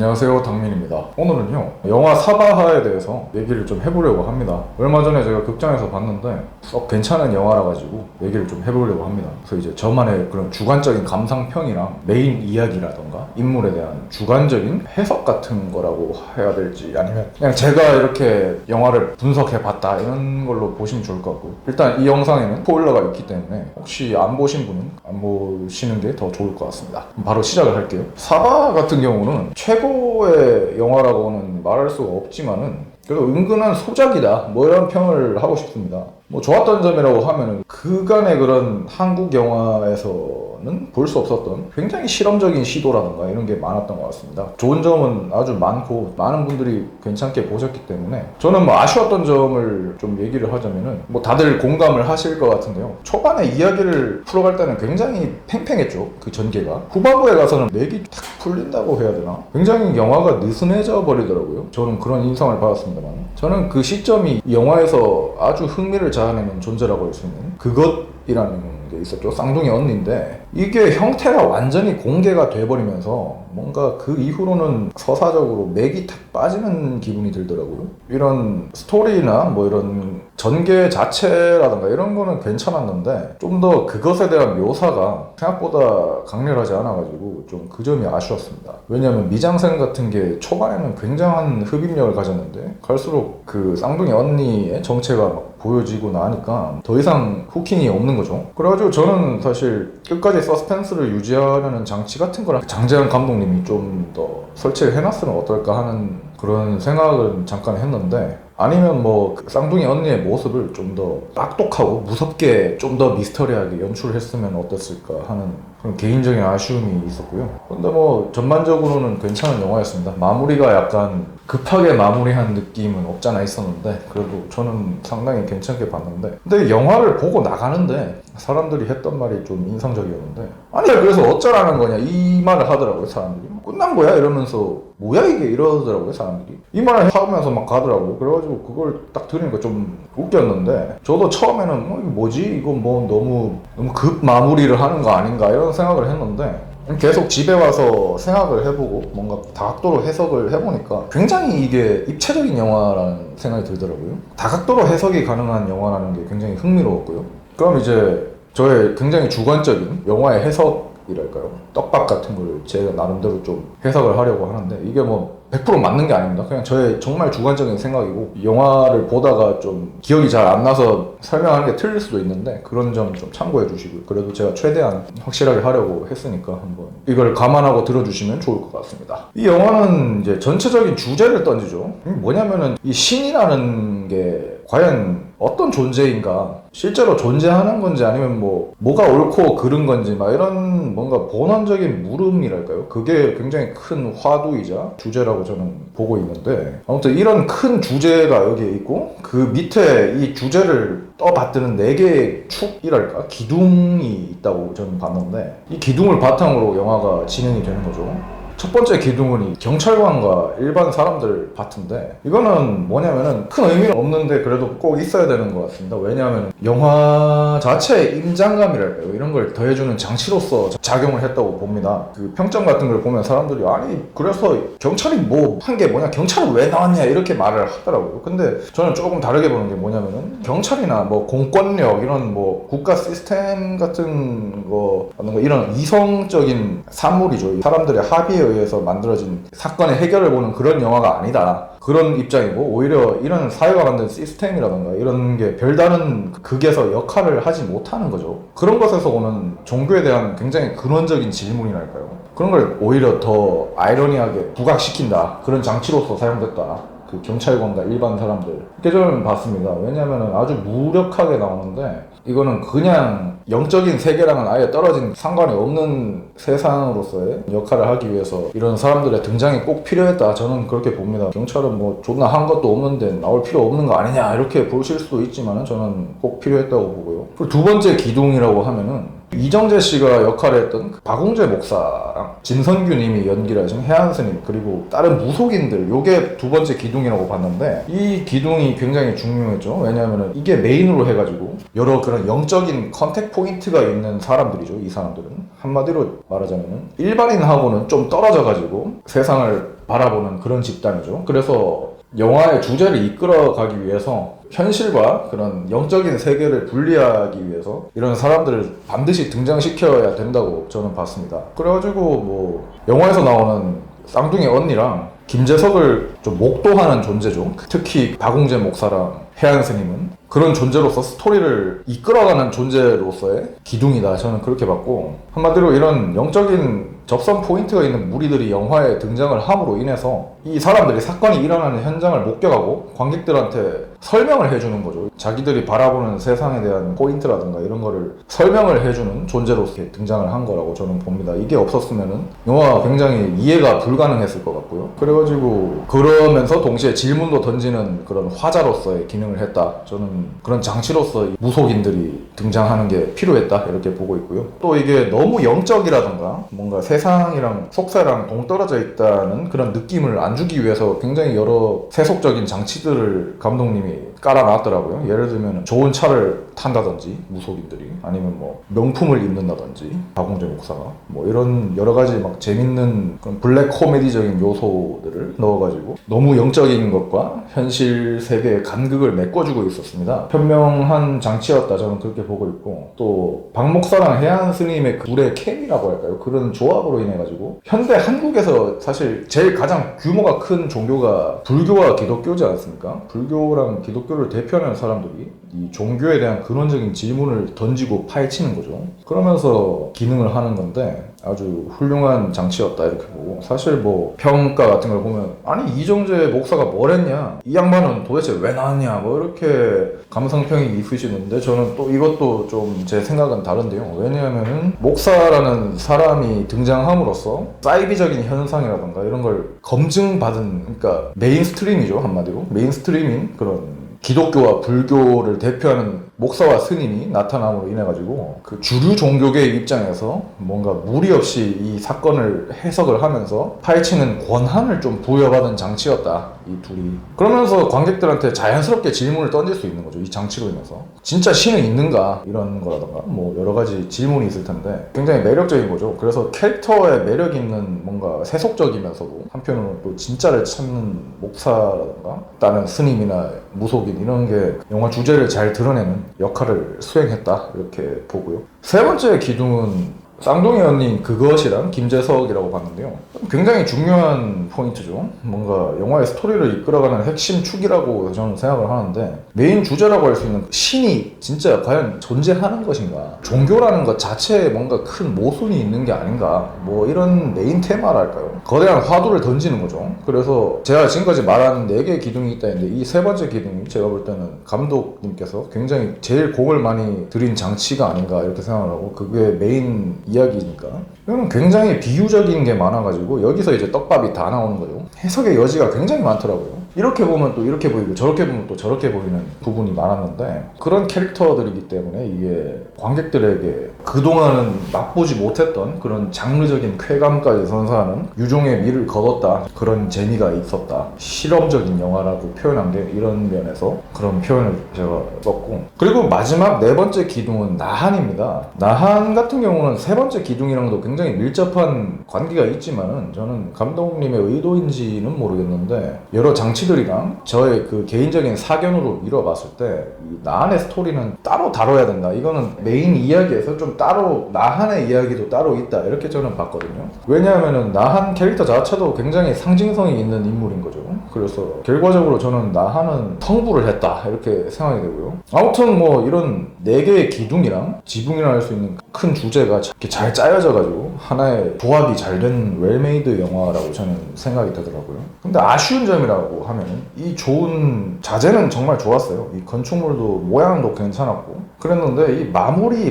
안녕하세요, 당민입니다. 오늘은요, 영화 사바하에 대해서 얘기를 좀 해보려고 합니다. 얼마 전에 제가 극장에서 봤는데 썩 괜찮은 영화라 가지고 얘기를 좀 해보려고 합니다. 그래서 이제 저만의 그런 주관적인 감상평이랑 메인 이야기라던가 인물에 대한 주관적인 해석 같은 거라고 해야 될지, 아니면 그냥 제가 이렇게 영화를 분석해봤다 이런 걸로 보시면 좋을 것 같고, 일단 이 영상에는 스포일러가 있기 때문에 혹시 안 보신 분은 안 보시는 게 더 좋을 것 같습니다. 바로 시작을 할게요. 사바 같은 경우는 최고의 영화라고는 말할 수가 없지만은 그래도 은근한 소작이다, 뭐 이런 평을 하고 싶습니다. 뭐 좋았던 점이라고 하면은 그간의 그런 한국 영화에서는 볼 수 없었던 굉장히 실험적인 시도라든가 이런 게 많았던 것 같습니다. 좋은 점은 아주 많고 많은 분들이 괜찮게 보셨기 때문에, 저는 뭐 아쉬웠던 점을 좀 얘기를 하자면은 뭐 다들 공감을 하실 것 같은데요, 초반에 이야기를 풀어갈 때는 굉장히 팽팽했죠, 그 전개가. 후반부에 가서는 맥이 탁 풀린다고 해야 되나, 굉장히 영화가 느슨해져 버리더라고요. 저는 그런 인상을 받았습니다만, 저는 그 시점이 이 영화에서 아주 흥미를 자아내는 존재라고 할 수 있는 그것이라는 게 있었죠. 쌍둥이 언니인데 이게 형태가 완전히 공개가 돼버리면서 뭔가 그 이후로는 서사적으로 맥이 탁 빠지는 기분이 들더라고요. 이런 스토리나 뭐 이런 전개 자체라든가 이런 거는 괜찮았는데 좀 더 그것에 대한 묘사가 생각보다 강렬하지 않아가지고 좀 그 점이 아쉬웠습니다. 왜냐하면 미장센 같은 게 초반에는 굉장한 흡입력을 가졌는데 갈수록 그 쌍둥이 언니의 정체가 막 보여지고 나니까 더 이상 후킹이 없는 거죠. 그래가지고 저는 사실 끝까지 서스펜스를 유지하려는 장치 같은 거랑 장재현 감독님이 좀 더 설치를 해놨으면 어떨까 하는 그런 생각은 잠깐 했는데, 아니면 뭐 쌍둥이 언니의 모습을 좀 더 악독하고 무섭게 좀 더 미스터리하게 연출했으면 어땠을까 하는 그런 개인적인 아쉬움이 있었고요. 근데 뭐 전반적으로는 괜찮은 영화였습니다. 마무리가 약간 급하게 마무리한 느낌은 없잖아 있었는데 그래도 저는 상당히 괜찮게 봤는데, 근데 영화를 보고 나가는데 사람들이 했던 말이 좀 인상적이었는데, 아니 그래서 어쩌라는 거냐 이 말을 하더라고요. 사람들이 끝난 거야 이러면서, 뭐야 이게 이러더라고요 사람들이. 이 말을 하면서 막 가더라고요. 그래가지고 그걸 딱 들으니까 좀 웃겼는데, 저도 처음에는 이거 뭐지, 이거 뭐 너무 급 마무리를 하는 거 아닌가 이런 생각을 했는데, 계속 집에 와서 생각을 해보고 뭔가 다각도로 해석을 해보니까 굉장히 이게 입체적인 영화라는 생각이 들더라고요. 다각도로 해석이 가능한 영화라는 게 굉장히 흥미로웠고요. 그럼 이제 저의 굉장히 주관적인 영화의 해석이랄까요, 떡밥 같은 걸 제가 나름대로 좀 해석을 하려고 하는데, 이게 뭐 100% 맞는 게 아닙니다. 그냥 저의 정말 주관적인 생각이고, 영화를 보다가 좀 기억이 잘 안 나서 설명하는 게 틀릴 수도 있는데 그런 점 좀 참고해 주시고요. 그래도 제가 최대한 확실하게 하려고 했으니까 한번 이걸 감안하고 들어주시면 좋을 것 같습니다. 이 영화는 이제 전체적인 주제를 던지죠. 뭐냐면은 이 신이라는 게 과연 어떤 존재인가, 실제로 존재하는 건지 아니면 뭐가 옳고 그른 건지 막 이런 뭔가 본원적인 물음이랄까요, 그게 굉장히 큰 화두이자 주제라고 저는 보고 있는데, 아무튼 이런 큰 주제가 여기에 있고 그 밑에 이 주제를 떠받드는 4개의 축이랄까, 기둥이 있다고 저는 봤는데, 이 기둥을 바탕으로 영화가 진행이 되는 거죠. 첫 번째 기둥은 이 경찰관과 일반 사람들 파트인데, 이거는 뭐냐면은 큰 의미는 없는데 그래도 꼭 있어야 되는 것 같습니다. 왜냐하면 영화 자체의 임장감이랄까요, 이런 걸 더해주는 장치로서 작용을 했다고 봅니다. 그 평점 같은 걸 보면 사람들이 아니 그래서 경찰이 뭐 한 게 뭐냐, 경찰은 왜 나왔냐 이렇게 말을 하더라고요. 근데 저는 조금 다르게 보는 게 뭐냐면은 경찰이나 뭐 공권력 이런 뭐 국가 시스템 같은 거 이런 이성적인 산물이죠. 사람들의 합의에 의해서 만들어진 사건의 해결을 보는 그런 영화가 아니다, 그런 입장이고, 오히려 이런 사회가 만든 시스템이라던가 이런 게 별다른 극에서 역할을 하지 못하는 거죠. 그런 것에서 오는 종교에 대한 굉장히 근원적인 질문이랄까요, 그런 걸 오히려 더 아이러니하게 부각시킨다, 그런 장치로서 사용됐다, 그 경찰관과 일반 사람들, 이렇게 저는 봤습니다. 왜냐하면 아주 무력하게 나오는데, 이거는 그냥 영적인 세계랑은 아예 떨어진 상관이 없는 세상으로서의 역할을 하기 위해서 이런 사람들의 등장이 꼭 필요했다, 저는 그렇게 봅니다. 경찰은 뭐 존나 한 것도 없는데 나올 필요 없는 거 아니냐 이렇게 보실 수도 있지만 저는 꼭 필요했다고 보고요. 그리고 두 번째 기둥이라고 하면은 이정재 씨가 역할을 했던 그 박웅재 목사랑 진선규 님이 연기를 하신 해안 스님 그리고 다른 무속인들 요게 두 번째 기둥이라고 봤는데 이 기둥이 굉장히 중요했죠. 왜냐하면 이게 메인으로 해가지고 여러 그런 영적인 컨택 포인트가 있는 사람들이죠. 이 사람들은 한마디로 말하자면 일반인하고는 좀 떨어져가지고 세상을 바라보는 그런 집단이죠. 그래서 영화의 주제를 이끌어가기 위해서 현실과 그런 영적인 세계를 분리하기 위해서 이런 사람들을 반드시 등장시켜야 된다고 저는 봤습니다. 그래가지고 뭐 영화에서 나오는 쌍둥이 언니랑 김재석을 좀 목도하는 존재죠. 특히 박웅재 목사랑 해안 스님은 그런 존재로서 스토리를 이끌어가는 존재로서의 기둥이다. 저는 그렇게 봤고 한마디로 이런 영적인 접선 포인트가 있는 무리들이 영화에 등장을 함으로 인해서 이 사람들이 사건이 일어나는 현장을 목격하고 관객들한테 설명을 해주는 거죠. 자기들이 바라보는 세상에 대한 포인트라든가 이런 거를 설명을 해주는 존재로서 등장을 한 거라고 저는 봅니다. 이게 없었으면은 영화가 굉장히 이해가 불가능했을 것 같고요. 그래가지고 그러면서 동시에 질문도 던지는 그런 화자로서의 기능을 했다. 저는 그런 장치로서 무속인들이 등장하는 게 필요했다 이렇게 보고 있고요. 또 이게 너무 영적이라든가 뭔가 세상이랑 속세랑 동떨어져 있다는 그런 느낌을 안 주기 위해서 굉장히 여러 세속적인 장치들을 감독님이 깔아놨더라고요. 예를 들면 좋은 차를 탄다든지 무속인들이 아니면 뭐 명품을 입는다든지 박웅재 목사가 뭐 이런 여러 가지 막 재밌는 그런 블랙 코미디적인 요소들을 넣어가지고 너무 영적인 것과 현실 세계의 간극을 메꿔주고 있었습니다. 현명한 장치였다 저는 그렇게 보고 있고 또 박 목사랑 해안 스님의 그 둘의 케미라고 할까요? 그런 조합으로 인해 가지고 현대 한국에서 사실 제일 가장 규모가 큰 종교가 불교와 기독교지 않습니까? 불교랑 기독교를 대표하는 사람들이 이 종교에 대한 근원적인 질문을 던지고 파헤치는 거죠. 그러면서 기능을 하는 건데 아주 훌륭한 장치였다 이렇게 보고 사실 뭐 평가 같은 걸 보면 아니 이정재 목사가 뭘 했냐 이 양반은 도대체 왜 나왔냐 뭐 이렇게 감상평이 있으시는데 저는 또 이것도 좀 제 생각은 다른데요. 왜냐하면은 목사라는 사람이 등장함으로써 사이비적인 현상이라던가 이런 걸 검증받은 그러니까 메인스트림이죠. 한마디로 메인스트림인 그런 기독교와 불교를 대표하는 목사와 스님이 나타남으로 인해 가지고 그 주류 종교계의 입장에서 뭔가 무리 없이 이 사건을 해석을 하면서 파헤치는 권한을 좀 부여받은 장치였다 이 둘이. 그러면서 관객들한테 자연스럽게 질문을 던질 수 있는 거죠. 이 장치로 인해서 진짜 신은 있는가 이런 거라던가 뭐 여러 가지 질문이 있을 텐데 굉장히 매력적인 거죠. 그래서 캐릭터에 매력 있는 뭔가 세속적이면서도 한편으로는 또 진짜를 찾는 목사라던가 다른 스님이나 무속인 이런 게 영화 주제를 잘 드러내는 역할을 수행했다 이렇게 보고요. 세 번째 기둥은 쌍둥이 언니 그것이랑 김재석이라고 봤는데요. 굉장히 중요한 포인트죠. 뭔가 영화의 스토리를 이끌어가는 핵심 축이라고 저는 생각을 하는데 메인 주제라고 할 수 있는 신이 진짜 과연 존재하는 것인가 종교라는 것 자체에 뭔가 큰 모순이 있는 게 아닌가 뭐 이런 메인 테마랄까요. 거대한 화두를 던지는 거죠. 그래서 제가 지금까지 말한 4개의 기둥이 있다 했는데 이 세 번째 기둥이 제가 볼 때는 감독님께서 굉장히 제일 공을 많이 들인 장치가 아닌가 이렇게 생각을 하고 그게 메인 이야기니까 이건 굉장히 비유적인 게 많아가지고 여기서 이제 떡밥이 다 나오는 거죠. 해석의 여지가 굉장히 많더라고요. 이렇게 보면 또 이렇게 보이고 저렇게 보면 또 저렇게 보이는 부분이 많았는데 그런 캐릭터들이기 때문에 이게 관객들에게 그동안은 맛보지 못했던 그런 장르적인 쾌감까지 선사하는 유종의 미를 거뒀다 그런 재미가 있었다. 실험적인 영화라고 표현한 게 이런 면에서 그런 표현을 제가 썼고 그리고 마지막 네 번째 기둥은 나한입니다. 나한 같은 경우는 세 번째 기둥이랑도 굉장히 밀접한 관계가 있지만은 저는 감독님의 의도인지는 모르겠는데 여러 장치들이랑 저의 그 개인적인 사견으로 미뤄봤을 때 이 나한의 스토리는 따로 다뤄야 된다. 이거는 메인 이야기에서 좀 따로 나한의 이야기도 따로 있다. 이렇게 저는 봤거든요. 왜냐하면은 나한 캐릭터 자체도 굉장히 상징성이 있는 인물인 거죠. 그래서 결과적으로 저는 나한은 성부를 했다. 이렇게 생각이 되고요. 아무튼 뭐 이런 4개의 기둥이랑 지붕이라 할 수 있는 큰 주제가 이렇게 잘 짜여져가지고 하나의 조합이 잘 된 웰메이드 영화라고 저는 생각이 되더라고요. 근데 아쉬운 점이라고 하면은 이 좋은 자재는 정말 좋았어요. 이 건축물도 모양도 괜찮았고 그랬는데 이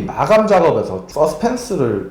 마감 작업에서 서스펜스를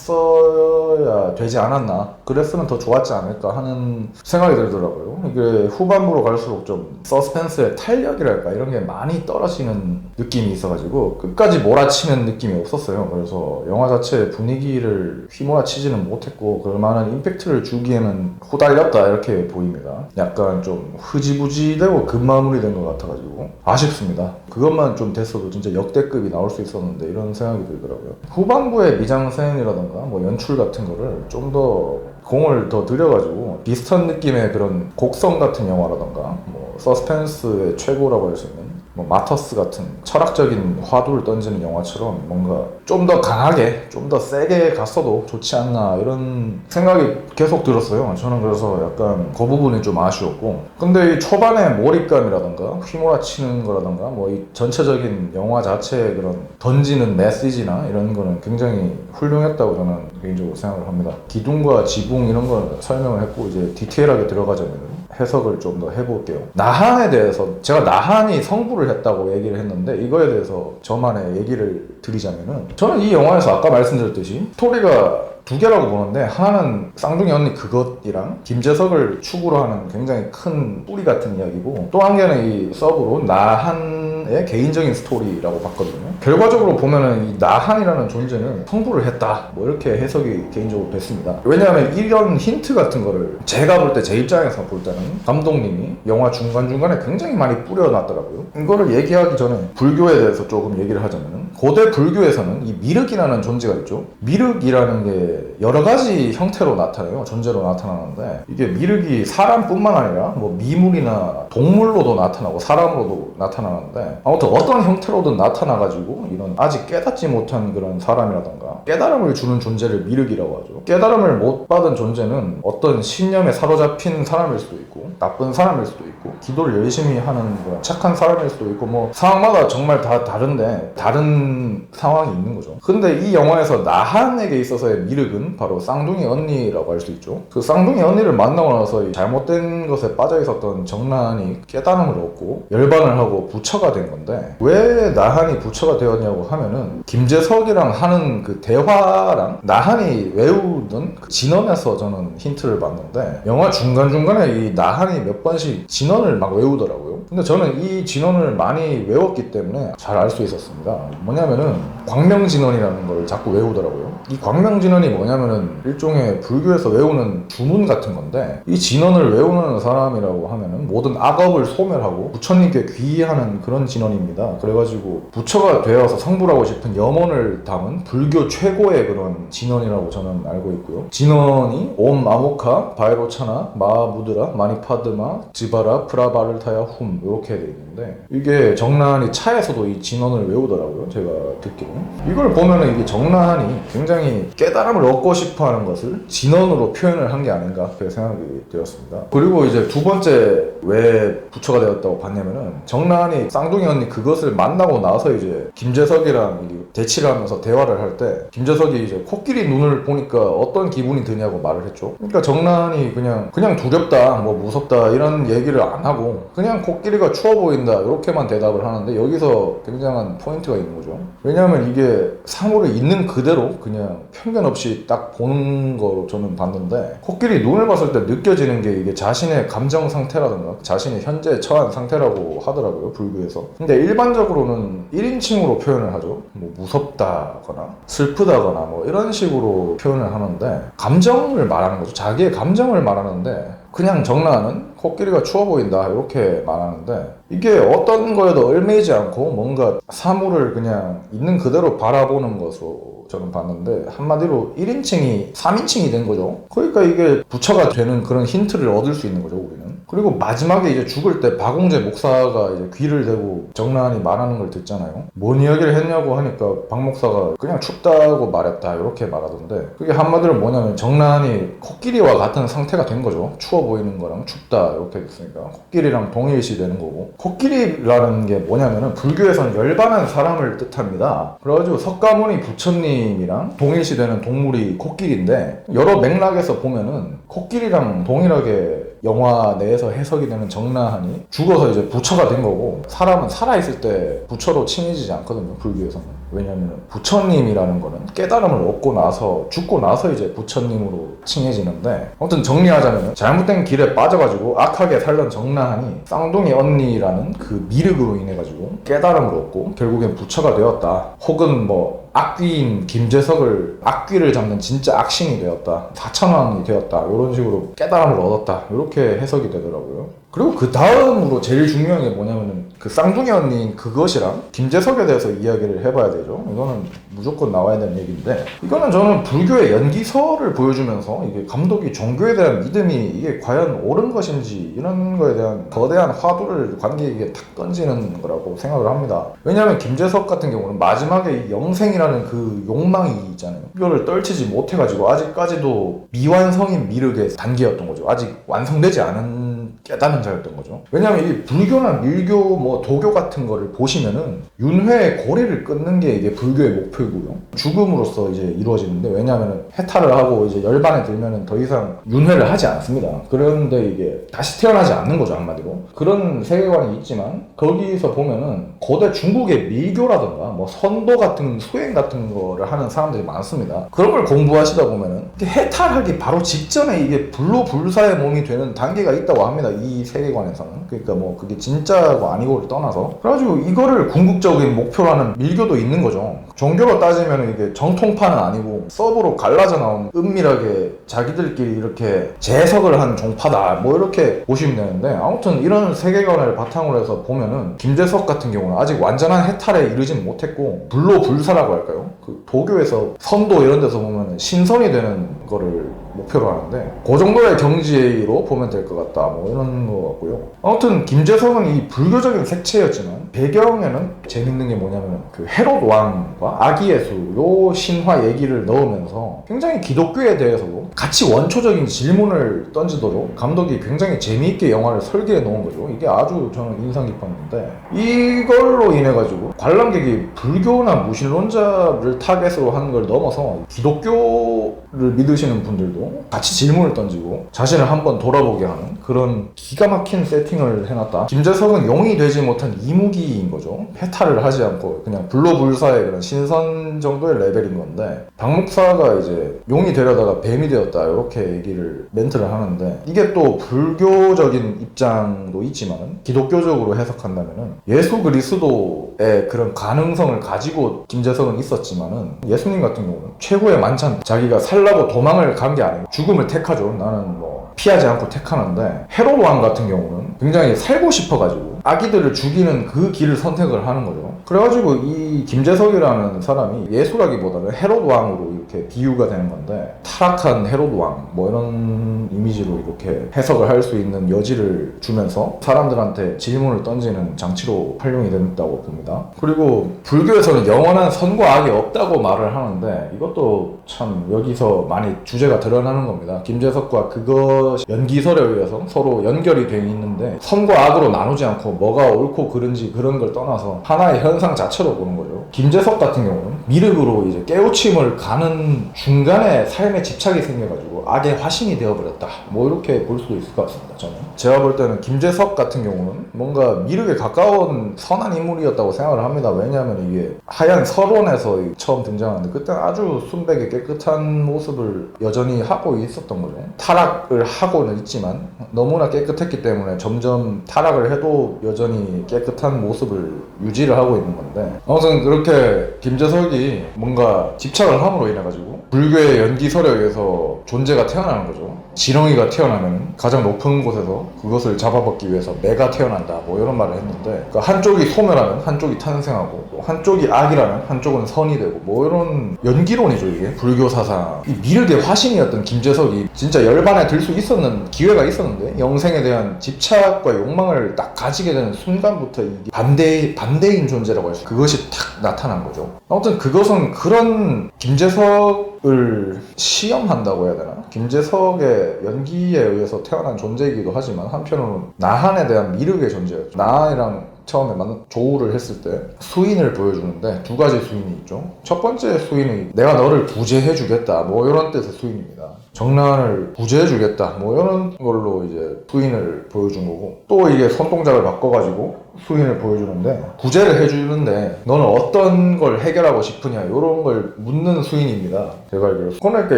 강화했어야 되지 않았나 그랬으면 더 좋았지 않을까 하는 생각이 들더라고요. 이게 후반부로 갈수록 좀 서스펜스의 탄력이랄까 이런 게 많이 떨어지는 느낌이 있어가지고 끝까지 몰아치는 느낌이 없었어요. 그래서 영화 자체의 분위기를 휘몰아치지는 못했고 그럴만한 임팩트를 주기에는 후달렸다 이렇게 보입니다. 약간 좀 흐지부지되고 급마무리된 것 같아가지고 아쉽습니다. 그것만 좀 됐어도 진짜 역대급이 나올 수 있었는데 이런 생각이 들더라고요. 후반부의 미장센이라던가 뭐 연출 같은 거를 좀 더 공을 더 들여가지고 비슷한 느낌의 그런 곡성 같은 영화라던가 뭐 서스펜스의 최고라고 할 수 있는 뭐 마터스 같은 철학적인 화두를 던지는 영화처럼 뭔가 좀 더 강하게 좀 더 세게 갔어도 좋지 않나 이런 생각이 계속 들었어요. 저는 그래서 약간 그 부분이 좀 아쉬웠고 근데 이 초반에 몰입감이라던가 휘몰아치는 거라던가 뭐 이 전체적인 영화 자체의 그런 던지는 메시지나 이런 거는 굉장히 훌륭했다고 저는 개인적으로 생각을 합니다. 기둥과 지붕 이런 걸 설명을 했고 이제 디테일하게 들어가자면 해석을 좀 더 해볼게요. 나한에 대해서 제가 나한이 성부를 했다고 얘기를 했는데 이거에 대해서 저만의 얘기를 드리자면은 저는 이 영화에서 아까 말씀드렸듯이 스토리가 두 개라고 보는데 하나는 쌍둥이 언니 그것이랑 김재석을 축으로 하는 굉장히 큰 뿌리 같은 이야기고 또 한 개는 이 서브로 나한의 개인적인 스토리라고 봤거든요. 결과적으로 보면은 이 나한이라는 존재는 성부를 했다 뭐 이렇게 해석이 개인적으로 됐습니다. 왜냐하면 이런 힌트 같은 거를 제가 볼 때 제 입장에서 볼 때는 감독님이 영화 중간중간에 굉장히 많이 뿌려놨더라고요. 이거를 얘기하기 전에 불교에 대해서 조금 얘기를 하자면은 고대 불교에서는 이 미륵이라는 존재가 있죠. 미륵이라는 게 여러 가지 형태로 나타나요. 존재로 나타나는데 이게 미륵이 사람뿐만 아니라 뭐 미물이나 동물로도 나타나고 사람으로도 나타나는데 아무튼 어떤 형태로든 나타나가지고 이런 아직 깨닫지 못한 그런 사람이라던가 깨달음을 주는 존재를 미륵이라고 하죠. 깨달음을 못 받은 존재는 어떤 신념에 사로잡힌 사람일 수도 있고 나쁜 사람일 수도 있고 기도를 열심히 하는 그런 착한 사람일 수도 있고 뭐 상황마다 정말 다 다른데 다른 상황이 있는 거죠. 근데 이 영화에서 나한에게 있어서의 미륵은 바로 쌍둥이 언니라고 할 수 있죠. 그 쌍둥이 언니를 만나고 나서 이 잘못된 것에 빠져 있었던 정란이 깨달음을 얻고 열반을 하고 부처가 된 건데 왜 나한이 부처가 되었냐고 하면은 김재석이랑 하는 그 대화랑 나한이 외우던 그 진언에서 저는 힌트를 봤는데 영화 중간중간에 이 나한이 몇 번씩 진언을 막 외우더라고요. 근데 저는 이 진언을 많이 외웠기 때문에 잘 알 수 있었습니다. 뭐냐면은 광명진언이라는 걸 자꾸 외우더라고요. 이 광명진언이 뭐냐면은 일종의 불교에서 외우는 주문 같은 건데 이 진언을 외우는 사람이라고 하면은 모든 악업을 소멸하고 부처님께 귀의하는 그런 진언입니다. 그래가지고 부처가 되어서 성불하고 싶은 염원을 담은 불교 최고의 그런 진언이라고 저는 알고 있고요. 진언이 옴 아모카 바이로차나 마부드라 마니파드마 지바라 프라바르타야 훔 이렇게 되어 있는데 이게 정란이 차에서도 이 진언을 외우더라고요. 제가 듣기로는 이걸 보면은 이게 정란이 굉장히 깨달음을 얻고 싶어하는 것을 진언으로 표현을 한 게 아닌가 그렇게 생각이 되었습니다. 그리고 이제 두 번째 왜 부처가 되었다고 봤냐면은 정란이 쌍둥이 언니 그것을 만나고 나서 이제 김재석이랑 대치를 하면서 대화를 할 때 김재석이 이제 코끼리 눈을 보니까 어떤 기분이 드냐고 말을 했죠. 그러니까 정란이 그냥 두렵다 뭐 무섭다 이런 얘기를 안 하고 그냥 코끼리가 추워 보인다 이렇게만 대답을 하는데 여기서 굉장한 포인트가 있는 거죠. 왜냐하면 이게 사물을 있는 그대로 그냥 편견 없이 딱 보는 거로 저는 봤는데 코끼리 눈을 봤을 때 느껴지는 게 이게 자신의 감정 상태라든가 자신이 현재 처한 상태라고 하더라고요, 불교에서. 근데 일반적으로는 1인칭으로 표현을 하죠. 뭐 무섭다거나 슬프다거나 뭐 이런 식으로 표현을 하는데 감정을 말하는 거죠. 자기의 감정을 말하는데 그냥 정란은 코끼리가 추워 보인다 이렇게 말하는데 이게 어떤 거에도 얽매이지 않고 뭔가 사물을 그냥 있는 그대로 바라보는 것으로 저는 봤는데 한마디로 1인칭이 3인칭이 된 거죠. 그러니까 이게 부처가 되는 그런 힌트를 얻을 수 있는 거죠, 우리는. 그리고 마지막에 이제 죽을 때 박웅재 목사가 이제 귀를 대고 정란이 말하는 걸 듣잖아요. 뭔 이야기를 했냐고 하니까 박 목사가 그냥 춥다고 말했다 이렇게 말하던데 그게 한마디로 뭐냐면 정란이 코끼리와 같은 상태가 된 거죠. 추워 보이는 거랑 춥다 이렇게 됐으니까 코끼리랑 동일시 되는 거고 코끼리라는 게 뭐냐면은 불교에서는 열반한 사람을 뜻합니다. 그래가지고 석가모니 부처님이랑 동일시 되는 동물이 코끼리인데 여러 맥락에서 보면은 코끼리랑 동일하게 영화 내에서 해석이 되는 정나한이 죽어서 이제 부처가 된 거고, 사람은 살아있을 때 부처로 칭해지지 않거든요, 불교에서는. 왜냐면 부처님이라는 거는 깨달음을 얻고 나서, 죽고 나서 이제 부처님으로 칭해지는데, 아무튼 정리하자면 잘못된 길에 빠져가지고 악하게 살던 정나한이 쌍둥이 언니라는 그 미륵으로 인해가지고 깨달음을 얻고 결국엔 부처가 되었다, 혹은 뭐 악귀인 김재석을, 악귀를 잡는 진짜 악신이 되었다, 사천왕이 되었다, 이런 식으로 깨달음을 얻었다, 이렇게 해석이 되더라고요. 그리고 그 다음으로 제일 중요한 게 뭐냐면은 그 쌍둥이 언니인 그것이랑 김재석에 대해서 이야기를 해봐야 되죠. 이거는 무조건 나와야 되는 얘기인데, 이거는 저는 불교의 연기서를 보여주면서 이게 감독이 종교에 대한 믿음이 이게 과연 옳은 것인지 이런 거에 대한 거대한 화두를 관객에게 탁 던지는 거라고 생각을 합니다. 왜냐하면 김재석 같은 경우는 마지막에 이 영생이라는 그 욕망이 있잖아요. 이거를 떨치지 못해가지고 아직까지도 미완성인 미륵의 단계였던 거죠. 아직 완성되지 않은 깨닫는 자였던 거죠. 왜냐하면 이 불교나 밀교, 뭐 도교 같은 거를 보시면은 윤회의 고리를 끊는 게 이게 불교의 목표고요. 죽음으로써 이제 이루어지는데, 왜냐하면 해탈을 하고 이제 열반에 들면은 더 이상 윤회를 하지 않습니다. 그런데 이게 다시 태어나지 않는 거죠, 한마디로. 그런 세계관이 있지만 거기서 보면은 고대 중국의 밀교라든가 뭐 선도 같은 수행 같은 거를 하는 사람들이 많습니다. 그런 걸 공부하시다 보면은 해탈하기 바로 직전에 이게 불로불사의 몸이 되는 단계가 있다고 합니다, 이 세계관에서는. 그러니까 뭐 그게 진짜고 아니고를 떠나서. 그래가지고 이거를 궁극적인 목표로 하는 밀교도 있는 거죠. 종교로 따지면 이게 정통파는 아니고 서브로 갈라져 나온 은밀하게 자기들끼리 이렇게 재석을 한 종파다, 뭐 이렇게 보시면 되는데, 아무튼 이런 세계관을 바탕으로 해서 보면은 김재석 같은 경우는 아직 완전한 해탈에 이르진 못했고, 불로불사라고 할까요? 그 도교에서 선도 이런 데서 보면 신선이 되는 거를 목표로 하는데, 그 정도의 경지로 보면 될 것 같다, 뭐 이런 거 같고요. 아무튼 김재석은 이 불교적인 색채였지만 배경에는 재밌는 게 뭐냐면 그 헤롯 왕과 아기 예수 요 신화 얘기를 넣으면서 굉장히 기독교에 대해서도 같이 원초적인 질문을 던지도록 감독이 굉장히 재미있게 영화를 설계해 놓은 거죠. 이게 아주 저는 인상 깊었는데, 이걸로 인해 가지고 관람객이 불교나 무신론자를 타겟으로 하는 걸 넘어서 기독교를 믿으시는 분들도 같이 질문을 던지고 자신을 한번 돌아보게 하는 그런 기가 막힌 세팅을 해놨다. 김재석은 용이 되지 못한 이무기인 거죠. 해탈을 하지 않고 그냥 불로불사의 그런 신선 정도의 레벨인 건데, 박 목사가 이제 용이 되려다가 뱀이 되었다, 이렇게 얘기를 멘트를 하는데, 이게 또 불교적인 입장도 있지만 기독교적으로 해석한다면은 예수 그리스도의 그런 가능성을 가지고 김재석은 있었지만은, 예수님 같은 경우는 최고의 만찬, 자기가 살라고 도망을 간 게 아니고 죽음을 택하죠. 나는 뭐 피하지 않고 택하는데, 헤롯 왕 같은 경우는 굉장히 살고 싶어가지고 아기들을 죽이는 그 길을 선택을 하는 거죠. 그래가지고 이 김재석이라는 사람이 예수라기보다는 헤롯 왕으로 이렇게 비유가 되는 건데, 타락한 헤롯 왕, 뭐 이런 이미지로 이렇게 해석을 할 수 있는 여지를 주면서 사람들한테 질문을 던지는 장치로 활용이 됐다고 봅니다. 그리고 불교에서는 영원한 선과 악이 없다고 말을 하는데, 이것도 참 여기서 많이 주제가 드러나는 겁니다. 김재석과 그것 연기설에 의해서 서로 연결이 되어 있는데, 선과 악으로 나누지 않고 뭐가 옳고 그른지 그런 걸 떠나서 하나의 현상 자체로 보는 거죠. 김재석 같은 경우는 미륵으로 이제 깨우침을 가는 중간에 삶에 집착이 생겨가지고 악의 화신이 되어버렸다, 뭐 이렇게 볼 수도 있을 것 같습니다. 저는 제가 볼 때는 김재석 같은 경우는 뭔가 미륵에 가까운 선한 인물이었다고 생각을 합니다. 왜냐하면 이게 하얀 설원에서 처음 등장하는데, 그때는 아주 순백의 깨끗한 모습을 여전히 하고 있었던 거죠. 타락을 하고는 있지만 너무나 깨끗했기 때문에 점점 타락을 해도 여전히 깨끗한 모습을 유지를 하고 있는 건데, 아무튼 그렇게 김재석이 뭔가 집착을 함으로 인해 가지고 불교의 연기설에 의해서 존재가 태어나는 거죠. 지렁이가 태어나면 가장 높은 곳에서 그것을 잡아먹기 위해서 매가 태어난다, 뭐 이런 말을 했는데, 그러니까 한쪽이 소멸하면 한쪽이 탄생하고, 또 한쪽이 악이라면 한쪽은 선이 되고, 뭐 이런 연기론이죠, 이게 불교 사상. 이 미륵의 화신이었던 김재석이 진짜 열반에 들 수 있었는 기회가 있었는데, 영생에 대한 집착과 욕망을 딱 가지게 되는 순간부터 이게 반대인 존재라고 할 수 있어요. 그것이 탁 나타난 거죠. 아무튼 그것은 그런 김재석을 시험한다고 해야 되나? 김재석의 연기에 의해서 태어난 존재이기도 하지만, 한편으로는 나한에 대한 미륵의 존재였죠. 나한이랑 처음에 조우를 했을 때 수인을 보여주는데 두 가지 수인이 있죠. 첫 번째 수인이 내가 너를 구제해주겠다 뭐 이런 뜻의 수인입니다. 정란을 구제해주겠다 뭐 이런 걸로 이제 수인을 보여준 거고, 또 이게 손동작을 바꿔가지고 수인을 보여주는데 구제를 해주는데 너는 어떤 걸 해결하고 싶으냐 이런 걸 묻는 수인입니다. 제가 알기로. 그러니까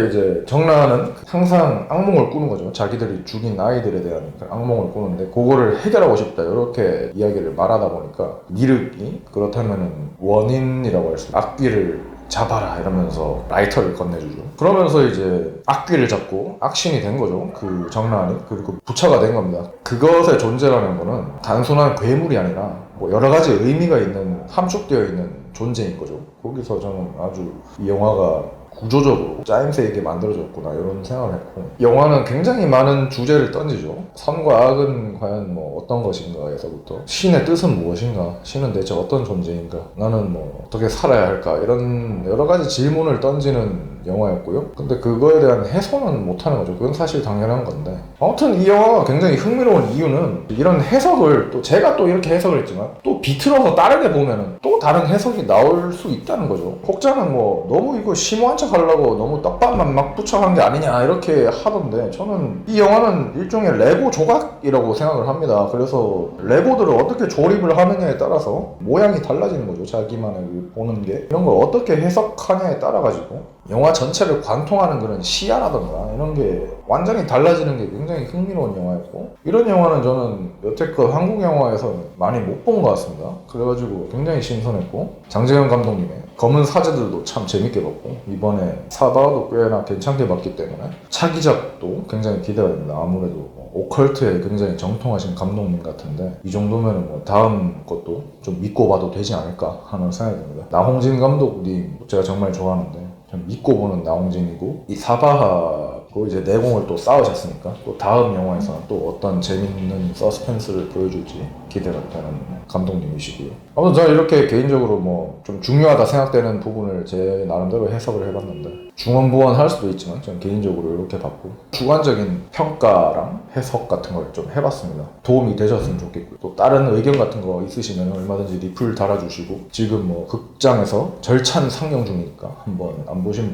이제 정란은 항상 악몽을 꾸는 거죠. 자기들이 죽인 아이들에 대한 악몽을 꾸는데 그거를 해결하고 싶다 이렇게 이야기를 말하다 보니까 미륵이 그렇다면은 원인이라고 할 수 있어요. 악귀를 잡아라 이러면서 라이터를 건네주죠. 그러면서 이제 악귀를 잡고 악신이 된 거죠. 그 정란이. 그리고 부처가 된 겁니다. 그것의 존재라는 거는 단순한 괴물이 아니라 뭐 여러 가지 의미가 있는, 함축되어 있는 존재인 거죠. 거기서 저는 아주 이 영화가 구조적으로 짜임새 있게 만들어졌구나 이런 생각을 했고, 영화는 굉장히 많은 주제를 던지죠. 선과 악은 과연 뭐 어떤 것인가에서부터 신의 뜻은 무엇인가, 신은 대체 어떤 존재인가, 나는 뭐 어떻게 살아야 할까, 이런 여러 가지 질문을 던지는 영화였고요. 근데 그거에 대한 해석은 못하는 거죠. 그건 사실 당연한 건데, 아무튼 이 영화가 굉장히 흥미로운 이유는 이런 해석을 또 제가 또 이렇게 해석을 했지만 또 비틀어서 다르게 보면은 또 다른 해석이 나올 수 있다는 거죠. 혹자는 뭐 너무 이거 심오한 척 하려고 너무 떡밥만 막 붙여간 게 아니냐 이렇게 하던데, 저는 이 영화는 일종의 레고 조각이라고 생각을 합니다. 그래서 레고들을 어떻게 조립을 하느냐에 따라서 모양이 달라지는 거죠. 자기만의 보는 게, 이런 걸 어떻게 해석하냐에 따라 가지고 영화 전체를 관통하는 그런 시야라던가 이런 게 완전히 달라지는 게 굉장히 흥미로운 영화였고, 이런 영화는 저는 여태껏 한국 영화에서 많이 못 본 것 같습니다. 그래가지고 굉장히 신선했고, 장재현 감독님의 검은 사제들도 참 재밌게 봤고, 이번에 사바도 꽤나 괜찮게 봤기 때문에 차기작도 굉장히 기대가 됩니다. 아무래도 오컬트에 굉장히 정통하신 감독님 같은데 이 정도면 뭐 다음 것도 좀 믿고 봐도 되지 않을까 하는 생각이 듭니다. 나홍진 감독님 제가 정말 좋아하는데 좀 믿고 보는 나홍진이고, 이 사바하로 이제 내공을 또 쌓으셨으니까 또 다음 영화에서는 또 어떤 재밌는 서스펜스를 보여줄지 기대가 되는 감독님이시고요. 아무튼 저는 이렇게 개인적으로 뭐 좀 중요하다 생각되는 부분을 제 나름대로 해석을 해봤는데, 중언부언할 수도 있지만 저는 개인적으로 이렇게 봤고, 주관적인 평가랑 해석 같은 걸 좀 해봤습니다. 도움이 되셨으면 좋겠고요. 또 다른 의견 같은 거 있으시면 얼마든지 리플 달아주시고, 지금 뭐 극장에서 절찬 상영 중이니까 한번 안 보신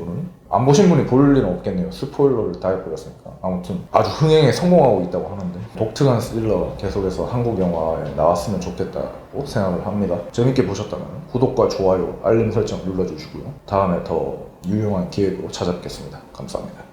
분이 볼 일은 없겠네요. 스포일러를 다 해버렸으니까. 아무튼 아주 흥행에 성공하고 있다고 하는데 독특한 스릴러 계속해서 한국 영화에 나왔으면 좋겠다고 생각을 합니다. 재밌게 보셨다면 구독과 좋아요, 알림 설정 눌러주시고요. 다음에 더 유용한 기획으로 찾아뵙겠습니다. 감사합니다.